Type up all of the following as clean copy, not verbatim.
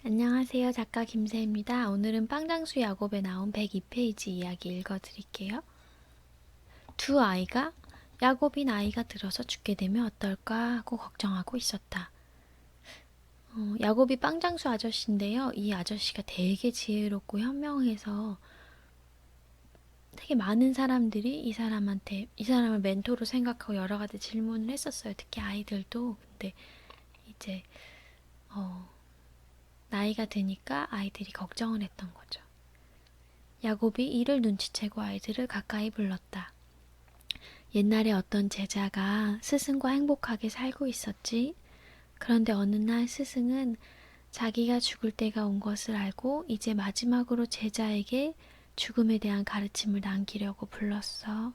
안녕하세요. 작가 김새입니다. 오늘은 빵장수 야곱에 나온 102페이지 이야기 읽어드릴게요. 두 아이가 야곱이 나이가 들어서 죽게 되면 어떨까 하고 걱정하고 있었다. 야곱이 빵장수 아저씨인데요. 이 아저씨가 되게 지혜롭고 현명해서 되게 많은 사람들이 이 사람을 멘토로 생각하고 여러 가지 질문을 했었어요. 특히 아이들도. 근데 이제 나이가 드니까 아이들이 걱정을 했던 거죠. 야곱이 이를 눈치채고 아이들을 가까이 불렀다. 옛날에 어떤 제자가 스승과 행복하게 살고 있었지. 그런데 어느 날 스승은 자기가 죽을 때가 온 것을 알고 이제 마지막으로 제자에게 죽음에 대한 가르침을 남기려고 불렀어.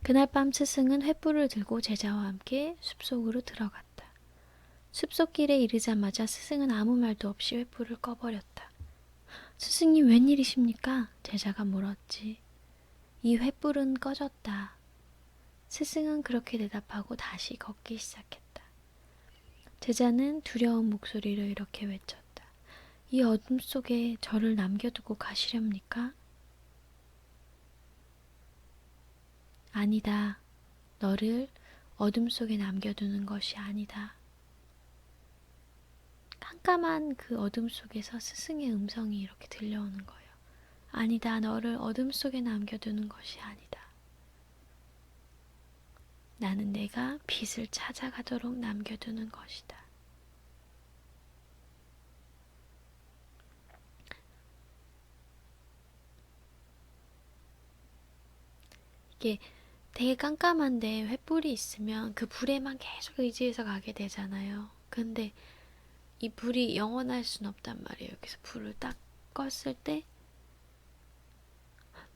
그날 밤 스승은 횃불을 들고 제자와 함께 숲속으로 들어갔다. 숲속길에 이르자마자 스승은 아무 말도 없이 횃불을 꺼버렸다. 스승님 웬일이십니까? 제자가 물었지. 이 횃불은 꺼졌다. 스승은 그렇게 대답하고 다시 걷기 시작했다. 제자는 두려운 목소리로 이렇게 외쳤다. 이 어둠 속에 저를 남겨두고 가시렵니까? 아니다. 너를 어둠 속에 남겨두는 것이 아니다. 깜깜한 그 어둠 속에서 스승의 음성이 이렇게 들려오는 거예요. 아니다. 너를 어둠 속에 남겨두는 것이 아니다. 나는 내가 빛을 찾아가도록 남겨두는 것이다. 이게 되게 깜깜한데 횃불이 있으면 그 불에만 계속 의지해서 가게 되잖아요. 근데 이 불이 영원할 순 없단 말이에요. 그래서 불을 딱 껐을 때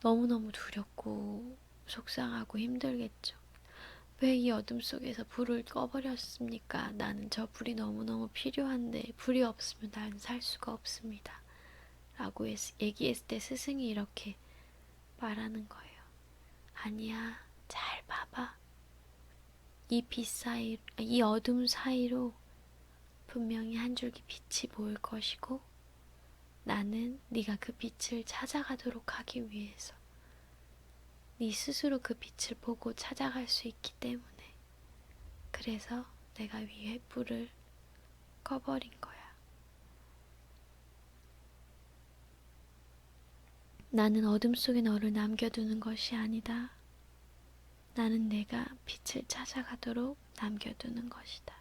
너무너무 두렵고 속상하고 힘들겠죠. 왜 이 어둠 속에서 불을 꺼버렸습니까? 나는 저 불이 너무너무 필요한데 불이 없으면 나는 살 수가 없습니다. 라고 얘기했을 때 스승이 이렇게 말하는 거예요. 아니야, 잘 봐봐. 이 어둠 사이로 분명히 한 줄기 빛이 보일 것이고 나는 네가 그 빛을 찾아가도록 하기 위해서 네 스스로 그 빛을 보고 찾아갈 수 있기 때문에 그래서 내가 위에 불을 꺼버린 거야. 나는 어둠 속에 너를 남겨두는 것이 아니다. 나는 내가 빛을 찾아가도록 남겨두는 것이다.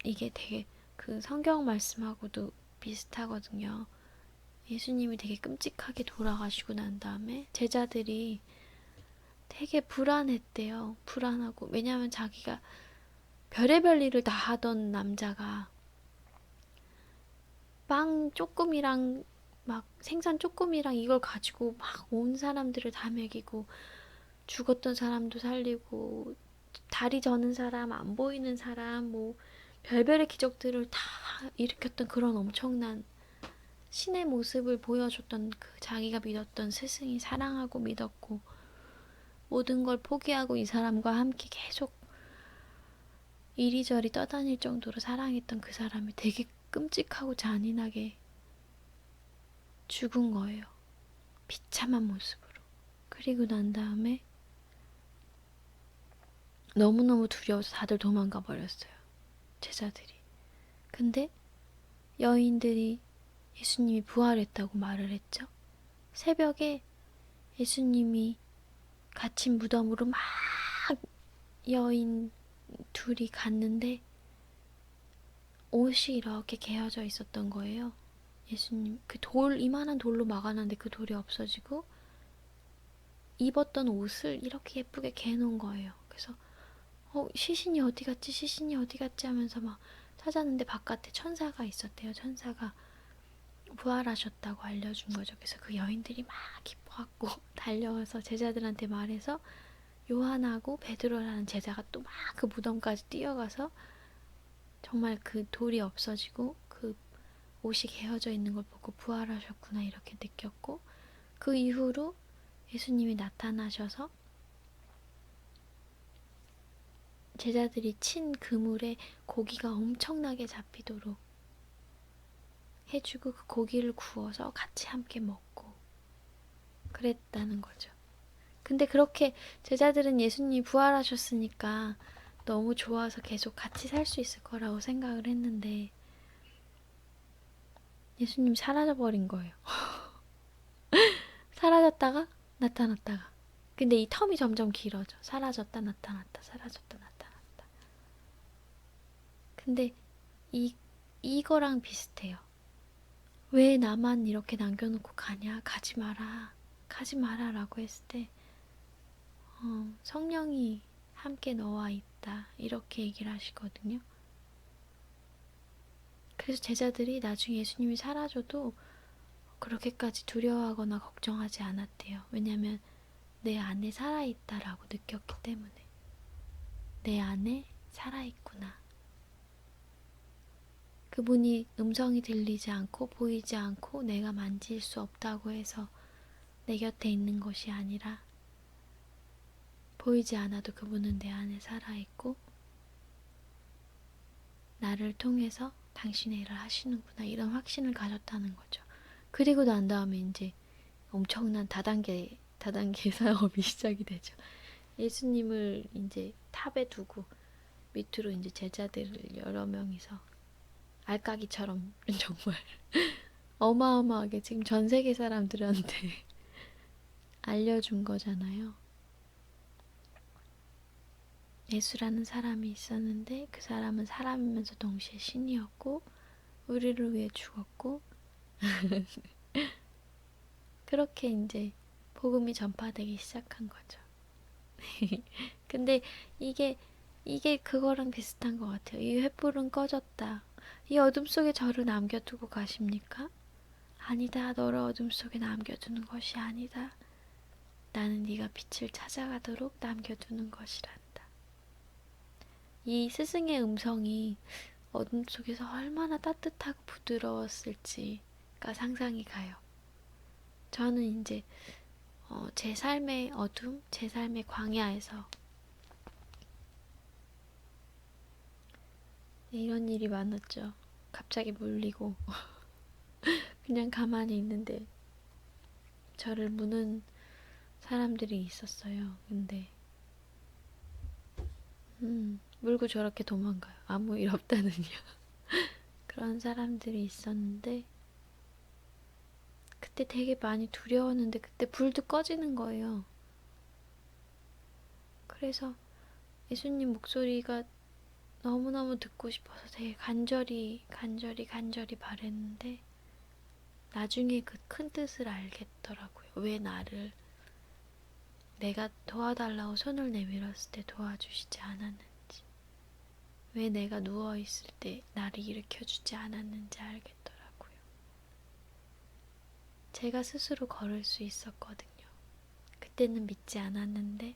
이게 되게 그 성경 말씀하고도 비슷하거든요. 예수님이 되게 끔찍하게 돌아가시고 난 다음에 제자들이 되게 불안했대요. 불안하고. 왜냐하면 자기가 별의별 일을 다 하던 남자가 빵 조금이랑 막 생선 조금이랑 이걸 가지고 막 온 사람들을 다 먹이고 죽었던 사람도 살리고 다리 저는 사람, 안 보이는 사람, 뭐 별별의 기적들을 다 일으켰던 그런 엄청난 신의 모습을 보여줬던 그 자기가 믿었던 스승이 사랑하고 믿었고 모든 걸 포기하고 이 사람과 함께 계속 이리저리 떠다닐 정도로 사랑했던 그 사람이 되게 끔찍하고 잔인하게 죽은 거예요. 비참한 모습으로. 그리고 난 다음에 너무너무 두려워서 다들 도망가 버렸어요. 제자들이. 근데 여인들이 예수님이 부활했다고 말을 했죠. 새벽에 예수님이 갇힌 무덤으로 막 여인 둘이 갔는데 옷이 이렇게 개어져 있었던 거예요. 예수님 그 이만한 돌로 막아놨는데 그 돌이 없어지고 입었던 옷을 이렇게 예쁘게 개놓은 거예요. 그래서 시신이 어디 갔지? 시신이 어디 갔지? 하면서 막 찾았는데 바깥에 천사가 있었대요. 천사가 부활하셨다고 알려준 거죠. 그래서 그 여인들이 막 기뻐갖고 달려와서 제자들한테 말해서 요한하고 베드로라는 제자가 또 막 그 무덤까지 뛰어가서 정말 그 돌이 없어지고 그 옷이 개어져 있는 걸 보고 부활하셨구나 이렇게 느꼈고 그 이후로 예수님이 나타나셔서 제자들이 친 그물에 고기가 엄청나게 잡히도록 해주고 그 고기를 구워서 같이 함께 먹고 그랬다는 거죠. 근데 그렇게 제자들은 예수님이 부활하셨으니까 너무 좋아서 계속 같이 살 수 있을 거라고 생각을 했는데 예수님 사라져버린 거예요. 사라졌다가 나타났다가. 근데 이 텀이 점점 길어져. 사라졌다 나타났다 사라졌다 나타났다. 근데 이거랑 비슷해요. 왜 나만 이렇게 남겨놓고 가냐? 가지 마라. 가지 마라 라고 했을 때 성령이 함께 너와 있다. 이렇게 얘기를 하시거든요. 그래서 제자들이 나중에 예수님이 사라져도 그렇게까지 두려워하거나 걱정하지 않았대요. 왜냐하면 내 안에 살아있다라고 느꼈기 때문에. 내 안에 살아있구나. 그분이 음성이 들리지 않고 보이지 않고 내가 만질 수 없다고 해서 내 곁에 있는 것이 아니라 보이지 않아도 그분은 내 안에 살아있고 나를 통해서 당신의 일을 하시는구나 이런 확신을 가졌다는 거죠. 그리고 난 다음에 이제 엄청난 다단계 사역이 시작이 되죠. 예수님을 이제 탑에 두고 밑으로 이제 제자들을 여러 명이서 알까기처럼 정말 어마어마하게 지금 전 세계 사람들한테 알려준 거잖아요. 예수라는 사람이 있었는데 그 사람은 사람이면서 동시에 신이었고 우리를 위해 죽었고 그렇게 이제 복음이 전파되기 시작한 거죠. 근데 이게 그거랑 비슷한 것 같아요. 이 횃불은 꺼졌다. 이 어둠 속에 저를 남겨두고 가십니까? 아니다. 너를 어둠 속에 남겨두는 것이 아니다. 나는 네가 빛을 찾아가도록 남겨두는 것이란다. 이 스승의 음성이 어둠 속에서 얼마나 따뜻하고 부드러웠을지가 상상이 가요. 저는 이제 제 삶의 어둠, 제 삶의 광야에서 이런 일이 많았죠. 갑자기 물리고 그냥 가만히 있는데 저를 무는 사람들이 있었어요. 근데 물고 저렇게 도망가요. 아무 일 없다는요. 그런 사람들이 있었는데 그때 되게 많이 두려웠는데 그때 불도 꺼지는 거예요. 그래서 예수님 목소리가 너무너무 듣고 싶어서 되게 간절히 바랬는데 나중에 그 큰 뜻을 알겠더라고요. 왜 나를 내가 도와달라고 손을 내밀었을 때 도와주시지 않았는지, 왜 내가 누워있을 때 나를 일으켜주지 않았는지 알겠더라고요. 제가 스스로 걸을 수 있었거든요. 그때는 믿지 않았는데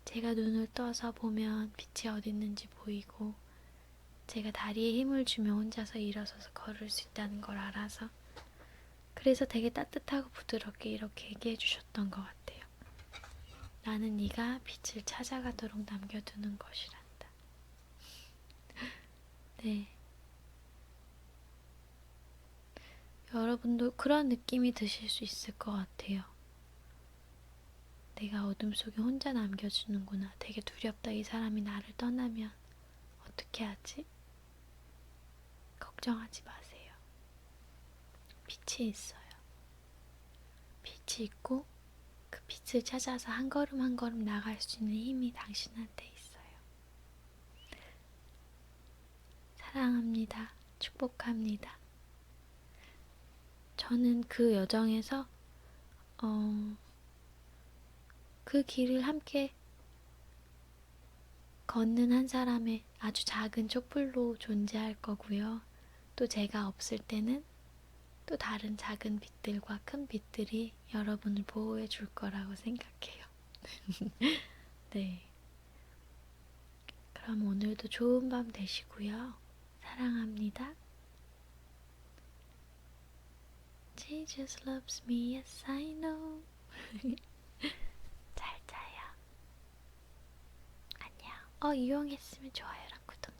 제가 눈을 떠서 보면 빛이 어디 있는지 보이고 제가 다리에 힘을 주며 혼자서 일어서서 걸을 수 있다는 걸 알아서 그래서 되게 따뜻하고 부드럽게 이렇게 얘기해 주셨던 것 같아요. 나는 네가 빛을 찾아가도록 남겨두는 것이란다. 네. 여러분도 그런 느낌이 드실 수 있을 것 같아요. 내가 어둠 속에 혼자 남겨주는구나. 되게 두렵다. 이 사람이 나를 떠나면 어떻게 하지? 걱정하지 마세요. 빛이 있어요. 빛이 있고 그 빛을 찾아서 한 걸음 한 걸음 나갈 수 있는 힘이 당신한테 있어요. 사랑합니다. 축복합니다. 저는 그 여정에서 그 길을 함께 걷는 한 사람의 아주 작은 촛불로 존재할 거고요. 또 제가 없을 때는 또 다른 작은 빛들과 큰 빛들이 여러분을 보호해 줄 거라고 생각해요. 네. 그럼 오늘도 좋은 밤 되시고요. 사랑합니다. Jesus loves me, yes I know. 잘 자요. 안녕. 유용했으면 좋아요랑 구독